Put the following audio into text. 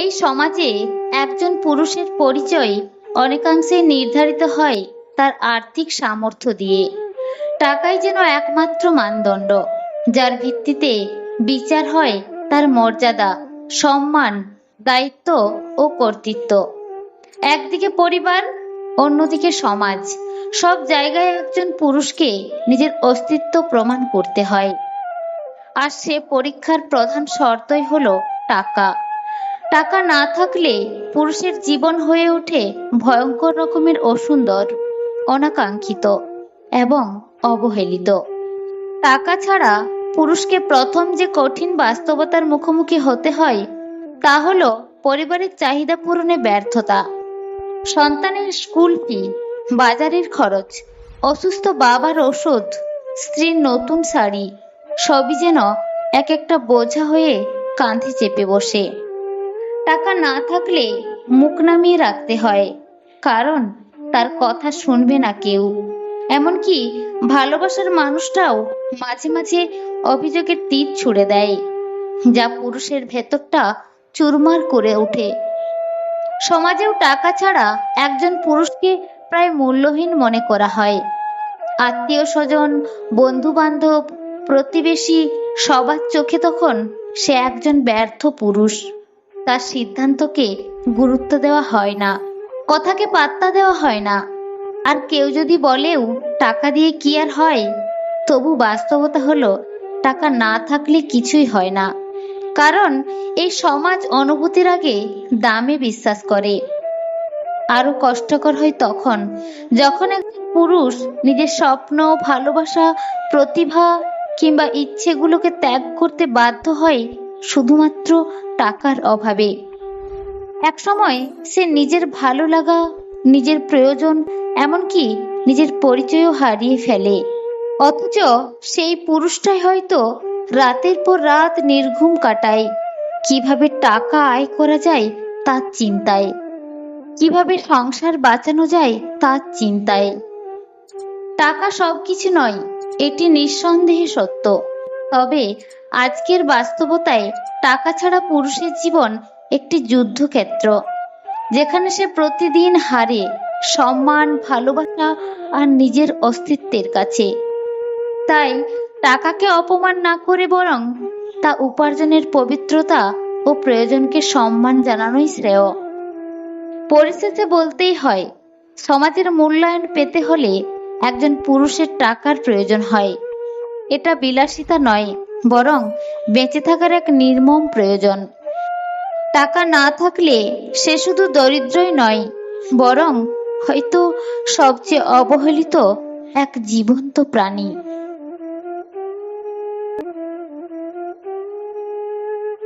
এই সমাজে একজন পুরুষের পরিচয় অনেকাংশে নির্ধারিত হয় তার আর্থিক সামর্থ্য দিয়ে। টাকাই যেন একমাত্র মানদণ্ড, যার ভিত্তিতে বিচার হয় তার মর্যাদা, সম্মান, দায়িত্ব ও কর্তৃত্ব। একদিকে পরিবার, অন্যদিকে সমাজ, সব জায়গায় একজন পুরুষকে নিজের অস্তিত্ব প্রমাণ করতে হয়। আর সে পরীক্ষার প্রধান শর্তই হলো টাকা। টাকা না থাকলে পুরুষের জীবন হয়ে ওঠে ভয়ঙ্কর রকমের অসুন্দর, অনাকাঙ্ক্ষিত এবং অবহেলিত। টাকা ছাড়া পুরুষকে প্রথম যে কঠিন বাস্তবতার মুখোমুখি হতে হয় তা হলো পরিবারের চাহিদা পূরণে ব্যর্থতা। সন্তানের স্কুল ফি, বাজারের খরচ, অসুস্থ বাবার ওষুধ, স্ত্রীর নতুন শাড়ি, সবই যেন এক একটা বোঝা হয়ে কাঁধে চেপে বসে। টাকা না থাকলে মুখ নামিয়ে রাখতে হয়, কারণ তার কথা শুনবে না কেউ। এমনকি ভালোবাসার মানুষটাও মাঝে মাঝে অভিযোগের তীর ছুড়ে দেয়, যা পুরুষের ভেতরটা চুরমার করে ওঠে। সমাজেও টাকা ছাড়া একজন পুরুষকে প্রায় মূল্যহীন মনে করা হয়। আত্মীয় স্বজন, বন্ধু বান্ধব, প্রতিবেশী, সবার চোখে তখন সে একজন ব্যর্থ পুরুষ। তার সিদ্ধান্তকে গুরুত্ব দেওয়া হয় না, কথাকে পাত্তা দেওয়া হয় না। আর কেউ যদি বলেও টাকা দিয়ে কি আর হয়, তবু বাস্তবতা হলো টাকা না থাকলে কিছুই হয় না। কারণ এই সমাজ অনুভূতির আগে দামে বিশ্বাস করে। আরো কষ্টকর হয় তখন যখন একজন পুরুষ নিজের স্বপ্ন, ভালোবাসা, প্রতিভা কিংবা ইচ্ছেগুলোকে ত্যাগ করতে বাধ্য হয় শুধুমাত্র টাকার অভাবে। একসময় সে নিজের ভালো লাগা, নিজের প্রয়োজন, এমনকি নিজের পরিচয়ও হারিয়ে ফেলে। অথচ সেই পুরুষটাই হয়তো রাতের পর রাত নির্ঘুম কাটায়, কিভাবে টাকা আয় করা যায় তার চিন্তায়, কিভাবে সংসার বাঁচানো যায় তার চিন্তায়। টাকা সবকিছু নয়, এটি নিঃসন্দেহে সত্য। তবে আজকের বাস্তবতায় টাকা ছাড়া পুরুষের জীবন একটি যুদ্ধক্ষেত্র, যেখানে সে প্রতিদিন হারে সম্মান, ভালোবাসা আর নিজের অস্তিত্বের কাছে। তাই টাকাকে অপমান না করে বরং তা উপার্জনের পবিত্রতা ও প্রয়োজনকে সম্মান জানানোই শ্রেয়। পরিশেষে বলতেই হয়, সমাজের মূল্যায়ন পেতে হলে একজন পুরুষের টাকার প্রয়োজন হয়। এটা বিলাসিতা নয়, বরং বেঁচে থাকার এক নির্মম প্রয়োজন। টাকা না থাকলে সে শুধু দরিদ্রই নয়, বরং হয়তো সবচেয়ে অবহেলিত এক জীবন্ত প্রাণী।